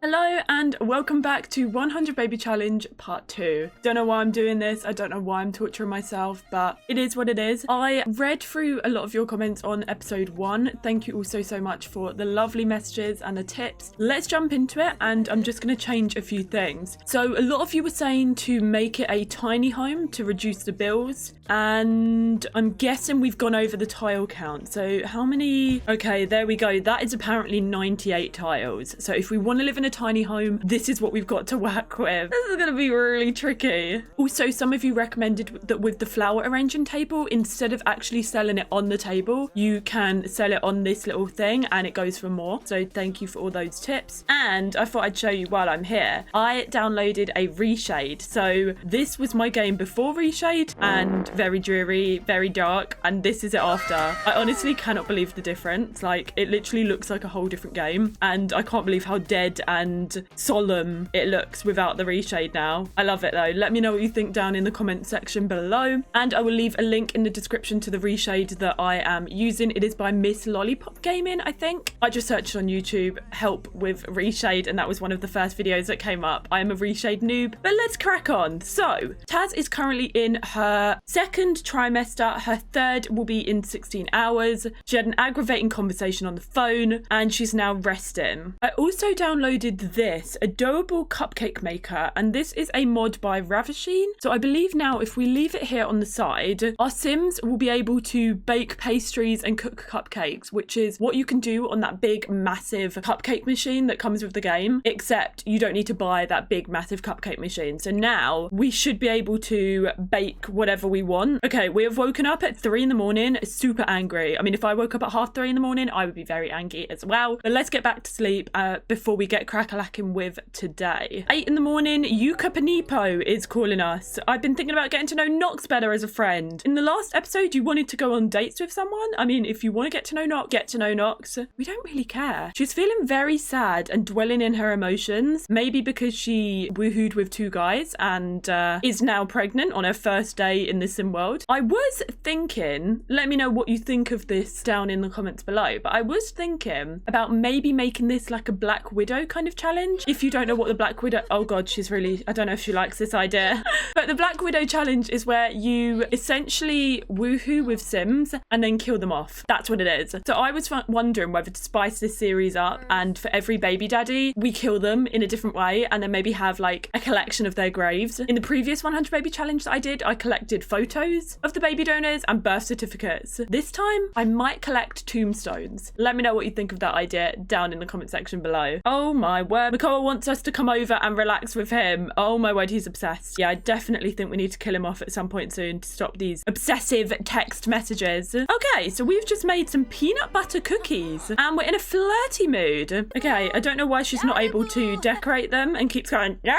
Hello and welcome back to 100 Baby Challenge Part 2. Don't know why I'm doing this. I don't know why I'm torturing myself, but it is what it is. I read through a lot of your comments on episode 1. Thank you all so much for the lovely messages and the tips. Let's jump into it, and I'm just going to change a few things. So a lot of you were saying to make it a tiny home to reduce the bills, and I'm guessing we've gone over the tile count. So how many? Okay, there we go. That is apparently 98 tiles. So if we want to live in a tiny home, this is what we've got to work with. This is going to be really tricky. Also, some of you recommended that with the flower arranging table, instead of actually selling it on the table, you can sell it on this little thing and it goes for more. So thank you for all those tips. And I thought I'd show you while I'm here. I downloaded a reshade. So this was my game before reshade, and very dreary, very dark, and this is it after. I honestly cannot believe the difference. Like, it literally looks like a whole different game, and I can't believe how dead and solemn it looks without the reshade now. I love it though. Let me know what you think down in the comment section below, and I will leave a link in the description to the reshade that I am using. It is by Miss Lollipop Gaming, I think. I just searched on YouTube help with reshade, and that was one of the first videos that came up. I am a reshade noob, but let's crack on. So Taz is currently in her second trimester. Her third will be in 16 hours. She had an aggravating conversation on the phone and she's now resting. I also downloaded this adorable cupcake maker, and this is a mod by Ravisheen. So I believe now if we leave it here on the side, our Sims will be able to bake pastries and cook cupcakes, which is what you can do on that big massive cupcake machine that comes with the game, except you don't need to buy that big massive cupcake machine. So now we should be able to bake whatever we want. Okay, we have woken up at 3 in the morning, super angry. I mean, if I woke up at 3:30 in the morning, I would be very angry as well. But let's get back to sleep before we get crack-a-lacking with today. 8 in the morning, Yuka Panipo is calling us. I've been thinking about getting to know Nox better as a friend. In the last episode, you wanted to go on dates with someone. I mean, if you want to get to know Nox, get to know Nox. We don't really care. She's feeling very sad and dwelling in her emotions. Maybe because she woohooed with 2 guys and is now pregnant on her first day in the sim world. I was thinking, let me know what you think of this down in the comments below, but I was thinking about maybe making this like a Black Widow kind of challenge. If you don't know what the Black Widow, oh god, she's really, I don't know if she likes this idea, but the Black Widow challenge is where you essentially woohoo with Sims and then kill them off. That's what it is. So I was wondering whether to spice this series up, and for every baby daddy, we kill them in a different way, and then maybe have like a collection of their graves. In the previous 100 baby challenge that I did, I collected photos of the baby donors and birth certificates. This time, I might collect tombstones. Let me know what you think of that idea down in the comment section below. Oh my word. Mikoa wants us to come over and relax with him. Oh my word, he's obsessed. Yeah, I definitely think we need to kill him off at some point soon to stop these obsessive text messages. Okay, so we've just made some peanut butter cookies and we're in a flirty mood. Okay, I don't know why she's not able to decorate them and keeps going, yeah.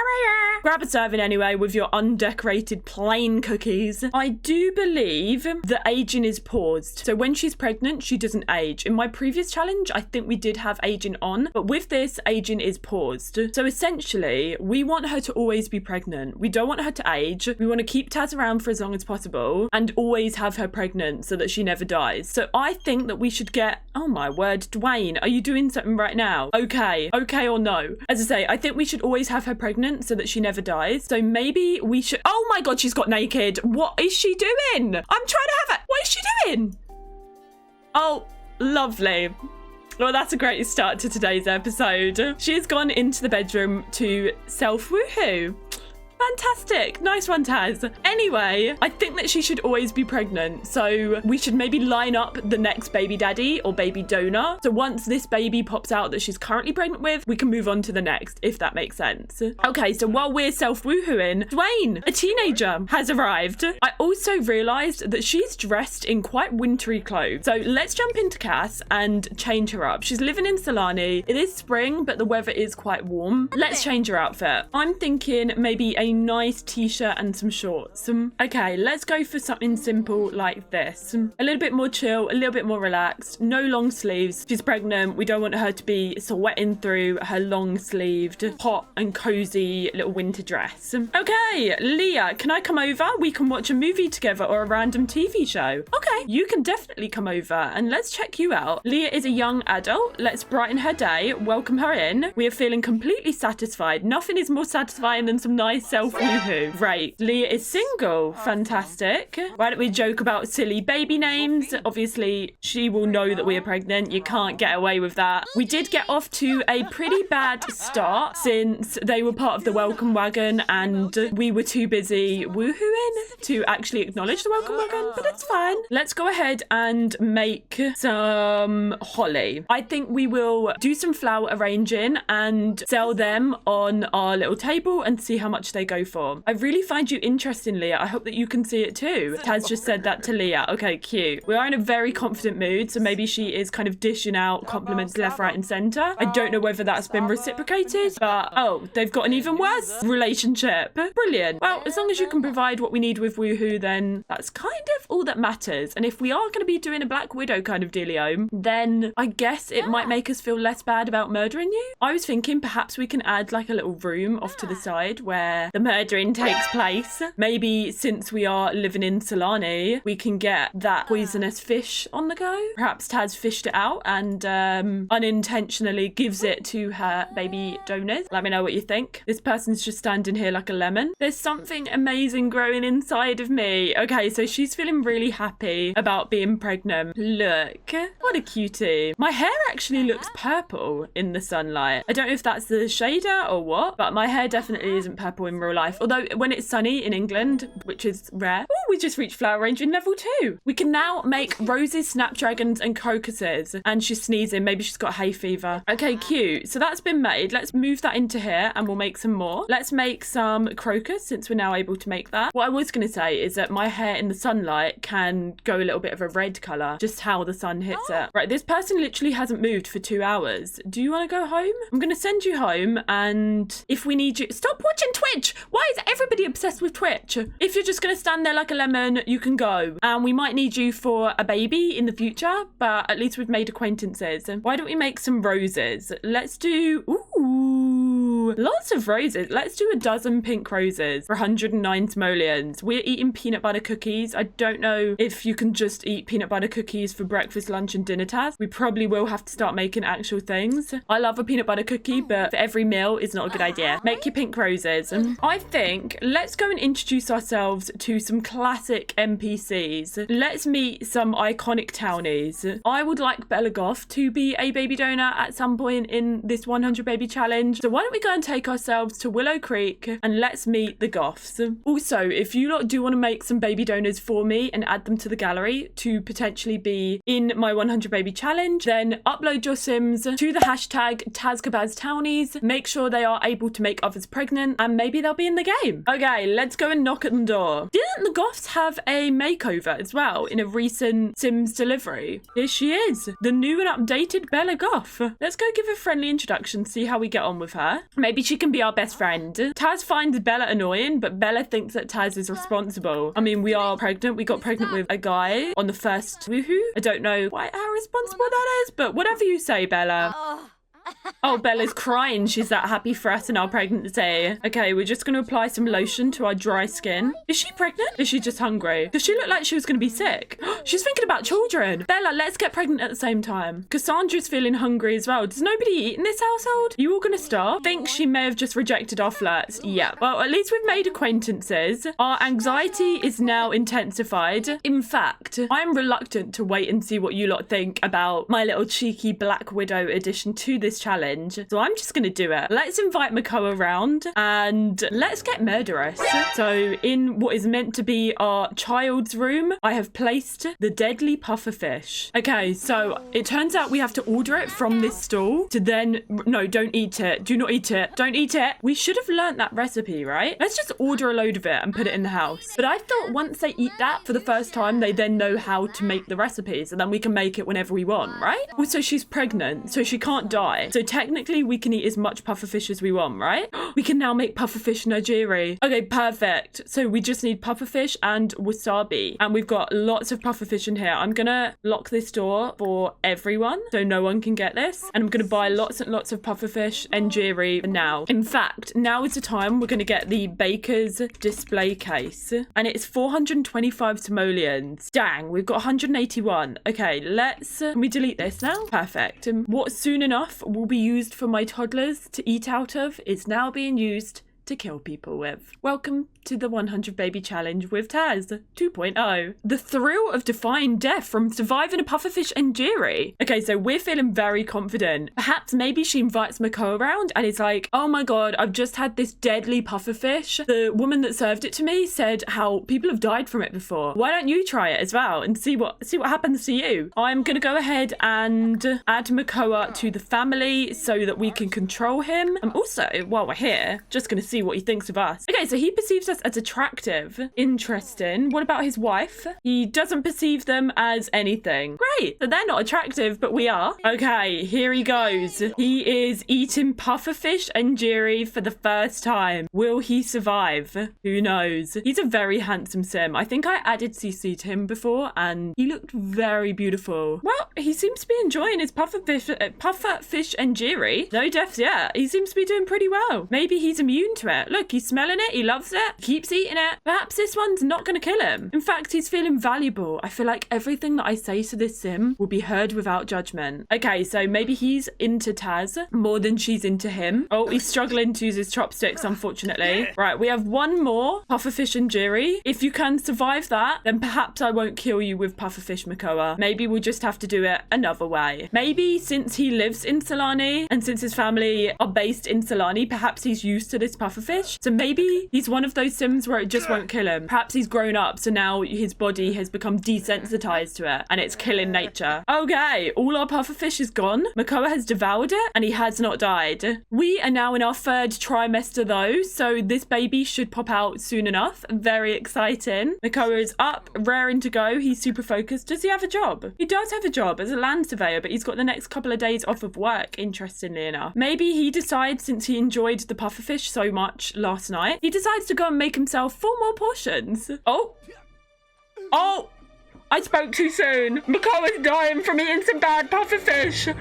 Grab a serving anyway with your undecorated plain cookies. I do believe the aging is paused. So when she's pregnant, she doesn't age. In my previous challenge, I think we did have aging on, but with this, aging is paused. So essentially, we want her to always be pregnant. We don't want her to age. We want to keep Taz around for as long as possible and always have her pregnant so that she never dies. So I think that we should get, oh my word, Dwayne, are you doing something right now? Okay or no? As I say, I think we should always have her pregnant so that she never dies. So maybe we should, oh my god, she's got naked. What is she doing? I'm trying to have it. What is she doing? Oh, lovely. Well, that's a great start to today's episode. She's gone into the bedroom to self-woohoo. Fantastic. Nice one, Taz. Anyway, I think that she should always be pregnant. So we should maybe line up the next baby daddy or baby donor. So once this baby pops out that she's currently pregnant with, we can move on to the next, if that makes sense. Okay, so while we're self-woohooing, Dwayne, a teenager, has arrived. I also realized that she's dressed in quite wintry clothes. So let's jump into Cass and change her up. She's living in Solani. It is spring, but the weather is quite warm. Let's change her outfit. I'm thinking maybe a a nice t-shirt and some shorts. Okay, let's go for something simple like this. A little bit more chill, a little bit more relaxed. No long sleeves. She's pregnant. We don't want her to be sweating through her long-sleeved, hot and cozy little winter dress. Okay, Leah, can I come over? We can watch a movie together or a random TV show. Okay, you can definitely come over and let's check you out. Leah is a young adult. Let's brighten her day. Welcome her in. We are feeling completely satisfied. Nothing is more satisfying than some nice self-woohoo. Great. Leah is single. Fantastic. Why don't we joke about silly baby names? Obviously, she will know that we are pregnant. You can't get away with that. We did get off to a pretty bad start since they were part of the welcome wagon and we were too busy woohooing to actually acknowledge the welcome wagon, but it's fine. Let's go ahead and make some holly. I think we will do some flower arranging and sell them on our little table and see how much they go for. I really find you interesting, Leah. I hope that you can see it too. Taz just said that to Leah. Okay, cute. We are in a very confident mood, so maybe she is kind of dishing out compliments left, right, and center. I don't know whether that's been reciprocated, but oh, they've got an even worse relationship. Brilliant. Well, as long as you can provide what we need with Woohoo, then that's kind of all that matters. And if we are going to be doing a Black Widow kind of dealio, then I guess it might make us feel less bad about murdering you. I was thinking perhaps we can add like a little room off to the side where the murdering takes place. Maybe since we are living in Solani, we can get that poisonous fish on the go. Perhaps Taz fished it out and unintentionally gives it to her baby donors. Let me know what you think. This person's just standing here like a lemon. There's something amazing growing inside of me. Okay, so she's feeling really happy about being pregnant. Look, what a cutie. My hair actually looks purple in the sunlight. I don't know if that's the shader or what, but my hair definitely isn't purple in real life. Although when it's sunny in England, which is rare. Oh, we just reached flower arranging level 2. We can now make roses, snapdragons, and crocuses. And she's sneezing. Maybe she's got hay fever. Okay, cute. So that's been made. Let's move that into here and we'll make some more. Let's make some crocus since we're now able to make that. What I was going to say is that my hair in the sunlight can go a little bit of a red colour, just how the sun hits it. Right, this person literally hasn't moved for 2 hours. Do you want to go home? I'm going to send you home, and if we need you... Stop watching Twitch! Why is everybody obsessed with Twitch? If you're just going to stand there like a lemon, you can go. And we might need you for a baby in the future, but at least we've made acquaintances. Why don't we make some roses? Let's do... Ooh, lots of roses. Let's do a dozen pink roses for 109 simoleons. We're eating peanut butter cookies. I don't know if you can just eat peanut butter cookies for breakfast, lunch, and dinner, Taz. We probably will have to start making actual things. I love a peanut butter cookie, but for every meal is not a good idea. Make your pink roses. I think let's go and introduce ourselves to some classic NPCs. Let's meet some iconic townies. I would like Bella Goth to be a baby donor at some point in this 100 baby challenge. So why don't we go and take ourselves to Willow Creek and let's meet the Goths. Also, if you lot do want to make some baby donors for me and add them to the gallery to potentially be in my 100 baby challenge, then upload your sims to the hashtag Tazkabaz townies. Make sure they are able to make others pregnant and maybe they'll be in the game. Okay, let's go and knock at the door. Didn't the Goths have a makeover as well in a recent Sims delivery? Here she is, the new and updated Bella Goth. Let's go give a friendly introduction, see how we get on with her. Maybe she can be our best friend. Taz finds Bella annoying, but Bella thinks that Taz is responsible. I mean, we are pregnant. We got pregnant with a guy on the first woohoo. I don't know quite how responsible that is, but whatever you say, Bella. Oh, Bella's crying. She's that happy for us in our pregnancy. Okay, we're just going to apply some lotion to our dry skin. Is she pregnant? Is she just hungry? Because she looked like she was going to be sick. She's thinking about children. Bella, let's get pregnant at the same time. Cassandra's feeling hungry as well. Does nobody eat in this household? You all going to starve? Think she may have just rejected our flirts. Yeah. Well, at least we've made acquaintances. Our anxiety is now intensified. In fact, I'm reluctant to wait and see what you lot think about my little cheeky Black Widow addition to this challenge, so I'm just gonna do it. Let's invite Mako around and let's get murderous. So in what is meant to be our child's room, I have placed the deadly pufferfish. Okay, so it turns out we have to order it from this stall to then... No, don't eat it. Do not eat it. Don't eat it. We should have learnt that recipe, right? Let's just order a load of it and put it in the house. But I thought once they eat that for the first time, they then know how to make the recipes and then we can make it whenever we want, right? Also, she's pregnant, so she can't die. So technically we can eat as much pufferfish as we want, right? We can now make pufferfish nigiri. Okay, perfect. So we just need pufferfish and wasabi. And we've got lots of pufferfish in here. I'm gonna lock this door for everyone so no one can get this. And I'm gonna buy lots and lots of pufferfish and nigiri now. In fact, now is the time we're gonna get the baker's display case. And it's 425 simoleons. Dang, we've got 181. Okay, can we delete this now? Perfect. What soon enough will be used for my toddlers to eat out of is now being used to kill people with. Welcome to the 100 Baby Challenge with Taz 2.0. The thrill of defying death from surviving a pufferfish nigiri. Okay, so we're feeling very confident. Perhaps maybe she invites Mako around and is like, oh my god, I've just had this deadly pufferfish. The woman that served it to me said how people have died from it before. Why don't you try it as well and see what happens to you? I'm gonna go ahead and add Makoa to the family so that we can control him. I'm also, while we're here, just gonna see what he thinks of us. Okay, so he perceives us as attractive. Interesting. What about his wife? He doesn't perceive them as anything. Great. So they're not attractive, but we are. Okay, here he goes. He is eating pufferfish and nigiri for the first time. Will he survive? Who knows? He's a very handsome sim. I think I added CC to him before and he looked very beautiful. Well, he seems to be enjoying his pufferfish and nigiri. No deaths yet. He seems to be doing pretty well. Maybe he's immune to it. Look, he's smelling it. He loves it. Keeps eating it. Perhaps this one's not going to kill him. In fact, he's feeling valuable. I feel like everything that I say to this sim will be heard without judgment. Okay, so maybe he's into Taz more than she's into him. Oh, he's struggling to use his chopsticks, unfortunately. Right, we have one more pufferfish and nigiri. If you can survive that, then perhaps I won't kill you with pufferfish Makoa. Maybe we'll just have to do it another way. Maybe since he lives in Solani and since his family are based in Solani, perhaps he's used to this pufferfish. So maybe he's one of those sims where it just won't kill him. Perhaps he's grown up, so now his body has become desensitized to it and it's killing nature. Okay, all our pufferfish is gone. Makoa has devoured it and he has not died. We are now in our third trimester though, so this baby should pop out soon enough. Very exciting. Makoa is up, raring to go. He's super focused. Does he have a job? He does have a job as a land surveyor, but he's got the next couple of days off of work, interestingly enough. Maybe he decides, since he enjoyed the pufferfish so much last night, he decides to go and make himself 4 more portions. Oh, I spoke too soon. Makoa's dying from eating some bad pufferfish.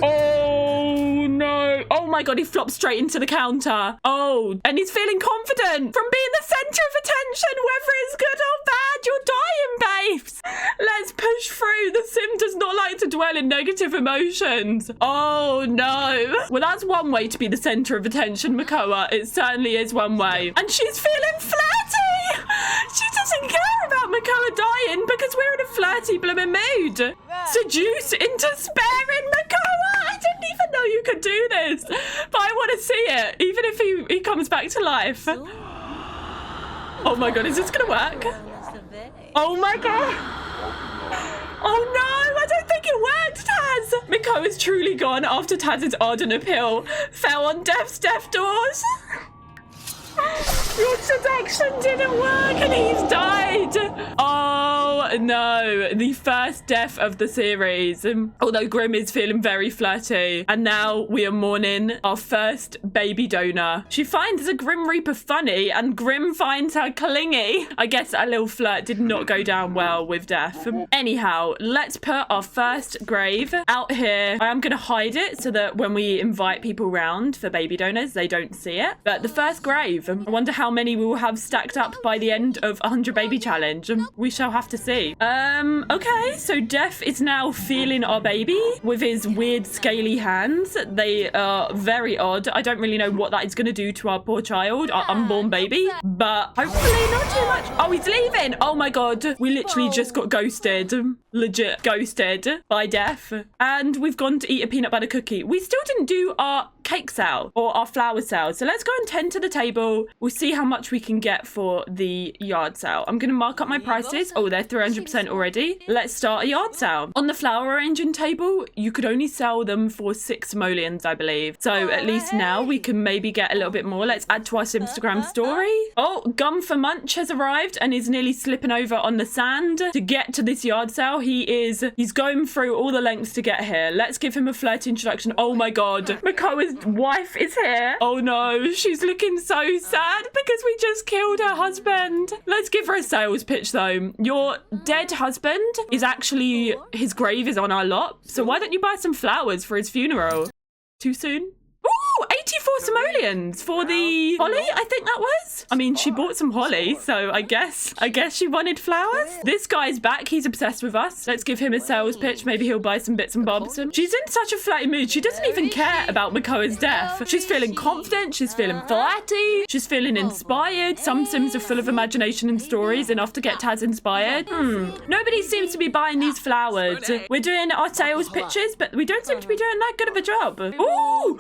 Oh no. Oh my god, he flopped straight into the counter. Oh, and he's feeling confident from being the center of attention. Whether it's good or bad, you're dying, babes. Let's push through. The sim does not like to dwell in negative emotions. Oh no. Well, that's one way to be the center of attention, Makoa. It certainly is one way. And she's feeling flirty. She doesn't care about Makoa dying because we're in a flirty blooming mood. Seduce into sparing Makoa. I didn't even know you could do this, but I want to see it, even if he comes back to life. Oh my god, is this gonna work? Oh my god. Oh no, I don't think it worked, Taz. Mako is truly gone after Taz's ardent appeal fell on death's doors. Your seduction didn't work and he's died. Oh no, the first death of the series. Although Grim is feeling very flirty. And now we are mourning our first baby donor. She finds the Grim Reaper funny and Grim finds her clingy. I guess a little flirt did not go down well with death. Anyhow, let's put our first grave out here. I am going to hide it so that when we invite people round for baby donors, they don't see it. But the first grave, I wonder how many we will have stacked up by the end of 100 Baby Challenge. We shall have to see. Okay, so Death is now feeling our baby with his weird scaly hands. They are very odd. I don't really know what that is going to do to our poor child, our unborn baby, but hopefully not too much. Oh, he's leaving. Oh my god. We literally just got ghosted. Legit ghosted by Death. And we've gone to eat a peanut butter cookie. We still didn't do our cake sale or our flower sale. So let's go and tend to the table. We'll see how much we can get for the yard sale. I'm going to mark up my prices. Oh, they're 300% already. Let's start a yard sale. On the flower arranging table, you could only sell them for 6 simoleons, I believe. So at least now we can maybe get a little bit more. Let's add to our Instagram story. Oh, Gum for Munch has arrived and is nearly slipping over on the sand to get to this yard sale. He's going through all the lengths to get here. Let's give him a flirty introduction. Oh my god, Makoa's wife is here. Oh no, she's looking so sad because we just killed her husband. Let's give her a sales pitch though. Your dead husband is actually, his grave is on our lot, so why don't you buy some flowers for his funeral? Too soon? Ooh, 84 simoleons for the holly, I think that was. I mean, she bought some holly, so I guess she wanted flowers. This guy's back. He's obsessed with us. Let's give him a sales pitch. Maybe he'll buy some bits and bobs. She's in such a flirty mood. She doesn't even care about Makoa's death. She's feeling confident. She's feeling flirty. She's feeling inspired. Some Sims are full of imagination and stories, enough to get Taz inspired. Nobody seems to be buying these flowers. We're doing our sales pitches, but we don't seem to be doing that good of a job. Ooh,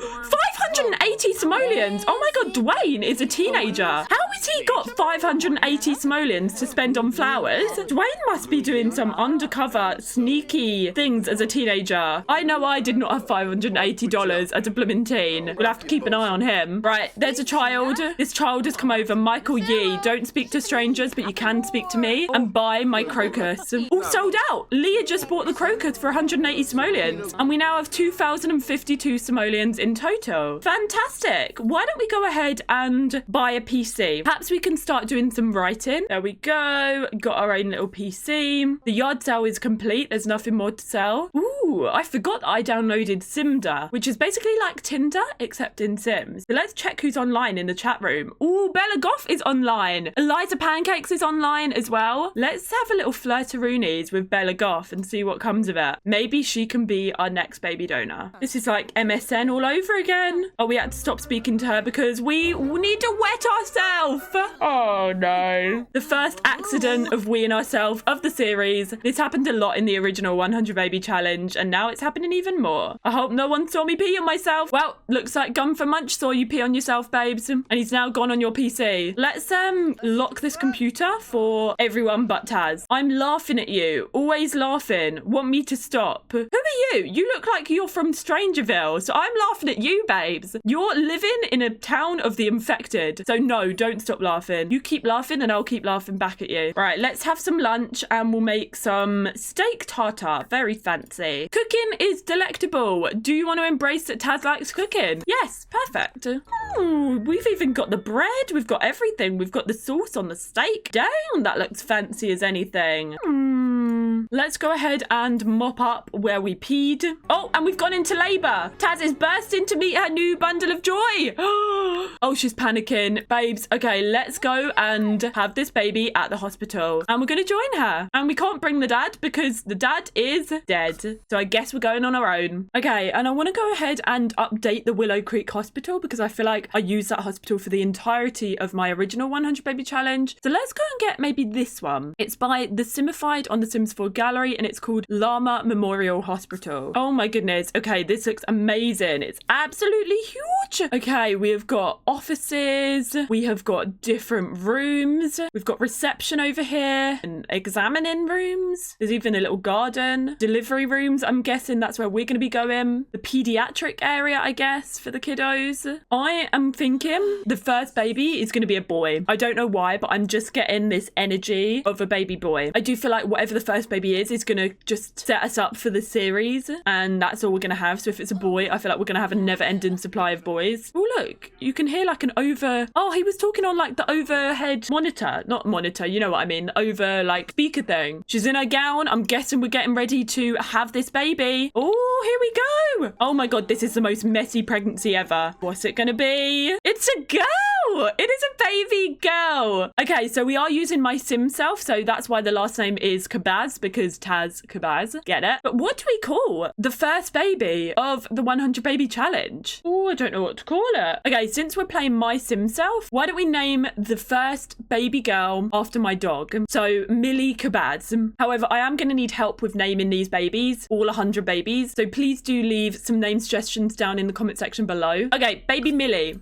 580 simoleons. Oh my god, Dwayne is a teenager. How has he got 580 simoleons to spend on flowers? Dwayne must be doing some undercover, sneaky things as a teenager. I know I did not have $580 as a blooming teen. We'll have to keep an eye on him. Right, there's a child. This child has come over. Michael Yee. Don't speak to strangers, but you can speak to me and buy my crocus. All sold out. Leah just bought the crocus for 180 simoleons. And we now have 2,052 simoleons in total. Fantastic. Why don't we go ahead and buy a PC? Perhaps we can start doing some writing. There we go. Got our own little PC. The yard sale is complete. There's nothing more to sell. Ooh, I forgot I downloaded Simda, which is basically like Tinder, except in Sims. So let's check who's online in the chat room. Ooh, Bella Goff is online. Eliza Pancakes is online as well. Let's have a little flirtaroonies with Bella Goff and see what comes of it. Maybe she can be our next baby donor. This is like MSN all over again. Oh, we had to stop speaking to her because we need to wet ourselves. Oh no. The first accident of weeing ourselves of the series. This happened a lot in the original 100 baby challenge and now it's happening even more. I hope no one saw me pee on myself. Well, looks like Gum for Munch saw you pee on yourself, babes, and he's now gone on your PC. Let's lock this computer for everyone but Taz. I'm laughing at you. Always laughing. Want me to stop? Who are you? You look like you're from Strangerville, so I'm laughing at you, babes. You're living in a town of the infected. So no, don't stop laughing. You keep laughing and I'll keep laughing back at you. Right, let's have some lunch and we'll make some steak tartare. Very fancy. Cooking is delectable. Do you want to embrace that Taz likes cooking? Yes, perfect. Ooh, we've even got the bread. We've got everything. We've got the sauce on the steak. Damn, that looks fancy as anything. Let's go ahead and mop up where we peed. Oh, and we've gone into labor. Taz is bursting to meet her new bundle of joy. Oh, she's panicking. Babes, okay, let's go and have this baby at the hospital. And we're going to join her. And we can't bring the dad because the dad is dead. So I guess we're going on our own. Okay, and I want to go ahead and update the Willow Creek Hospital because I feel like I used that hospital for the entirety of my original 100 baby challenge. So let's go and get maybe this one. It's by the Simified on the Sims 4 gallery and it's called Llama Memorial Hospital. Oh my goodness. Okay, this looks amazing. It's absolutely huge. Okay, we have got offices. We have got different rooms. We've got reception over here and examining rooms. There's even a little garden. Delivery rooms. I'm guessing that's where we're going to be going. The pediatric area, I guess, for the kiddos. I am thinking the first baby is going to be a boy. I don't know why, but I'm just getting this energy of a baby boy. I do feel like whatever the first baby is going to just set us up for the series and that's all we're going to have. So if it's a boy, I feel like we're going to have a never-ending supply of boys. Oh, look, you can hear like an oh, he was talking on like the overhead monitor, not monitor, you know what I mean, over like speaker thing. She's in her gown. I'm guessing we're getting ready to have this baby. Oh, here we go. Oh my god, this is the most messy pregnancy ever. What's it gonna be? It's a girl. girl. It is a baby girl. Okay, so we are using my sim self, so that's why the last name is Kabaz, because Tazkabaz. Get it? But what do we call the first baby of the 100 baby challenge? Oh, I don't know what to call it. Okay, since we're playing my sim self, why don't we name the first baby girl after my dog? So Millie Kabaz. However, I am going to need help with naming these babies, all 100 babies. So please do leave some name suggestions down in the comment section below. Okay, baby Millie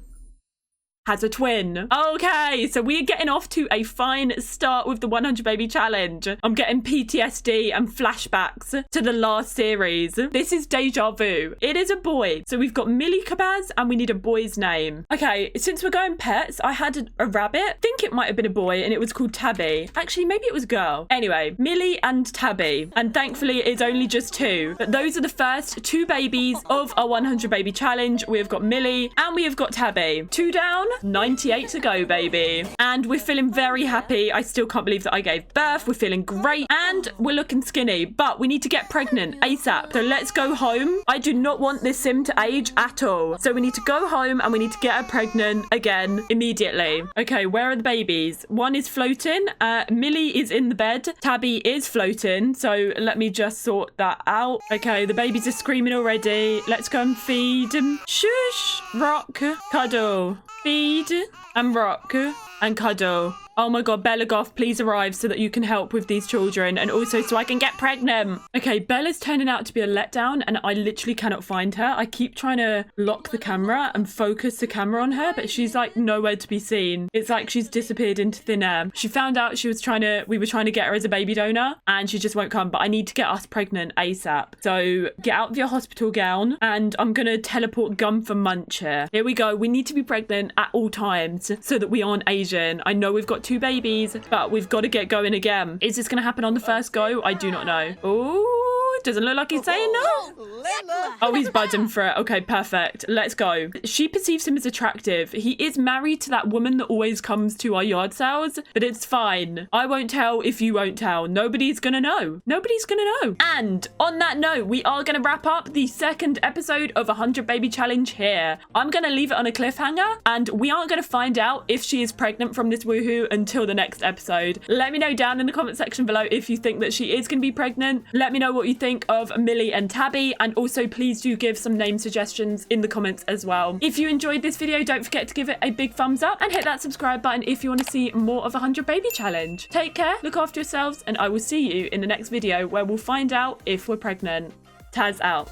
has a twin. Okay, so we're getting off to a fine start with the 100 baby challenge. I'm getting PTSD and flashbacks to the last series. This is deja vu. It is a boy. So we've got Millie Kabaz and we need a boy's name. Okay, since we're going pets, I had a rabbit. I think it might have been a boy and it was called Tabby. Actually, maybe it was a girl. Anyway, Millie and Tabby. And thankfully, it's only just 2. But those are the first 2 babies of our 100 baby challenge. We've got Millie and we have got Tabby. 2 down. 98 to go, baby. And we're feeling very happy. I still can't believe that I gave birth. We're feeling great. And we're looking skinny. But we need to get pregnant ASAP. So let's go home. I do not want this sim to age at all. So we need to go home and we need to get her pregnant again immediately. Okay, where are the babies? One is floating. Millie is in the bed. Tabby is floating. So let me just sort that out. Okay, the babies are screaming already. Let's go and feed. Shush. Rock. Cuddle. Feed and rock and cuddle. Oh my god, Bella Goth, please arrive so that you can help with these children and also so I can get pregnant. Okay, Bella's turning out to be a letdown and I literally cannot find her. I keep trying to lock the camera and focus the camera on her, but she's like nowhere to be seen. It's like she's disappeared into thin air. She found out we were trying to get her as a baby donor and she just won't come, but I need to get us pregnant ASAP. So get out of your hospital gown and I'm gonna teleport Gum for Munch here. Here we go. We need to be pregnant at all times so that we aren't Asian. I know we've got 2 babies, but we've got to get going again. Is this going to happen on the first go? I do not know. Oh, doesn't look like he's saying no. Oh, he's buzzing for it. Okay, perfect. Let's go. She perceives him as attractive. He is married to that woman that always comes to our yard sales, but it's fine. I won't tell if you won't tell. Nobody's gonna know. Nobody's gonna know. And on that note, we are gonna wrap up the second episode of 100 Baby Challenge here. I'm gonna leave it on a cliffhanger, and we aren't gonna find out if she is pregnant from this woohoo until the next episode. Let me know down in the comment section below if you think that she is gonna be pregnant. Let me know what you think of Millie and Tabby, and also please do give some name suggestions in the comments as well. If you enjoyed this video, don't forget to give it a big thumbs up and hit that subscribe button if you want to see more of 100 Baby Challenge. Take care, look after yourselves, and I will see you in the next video where we'll find out if we're pregnant. Taz out.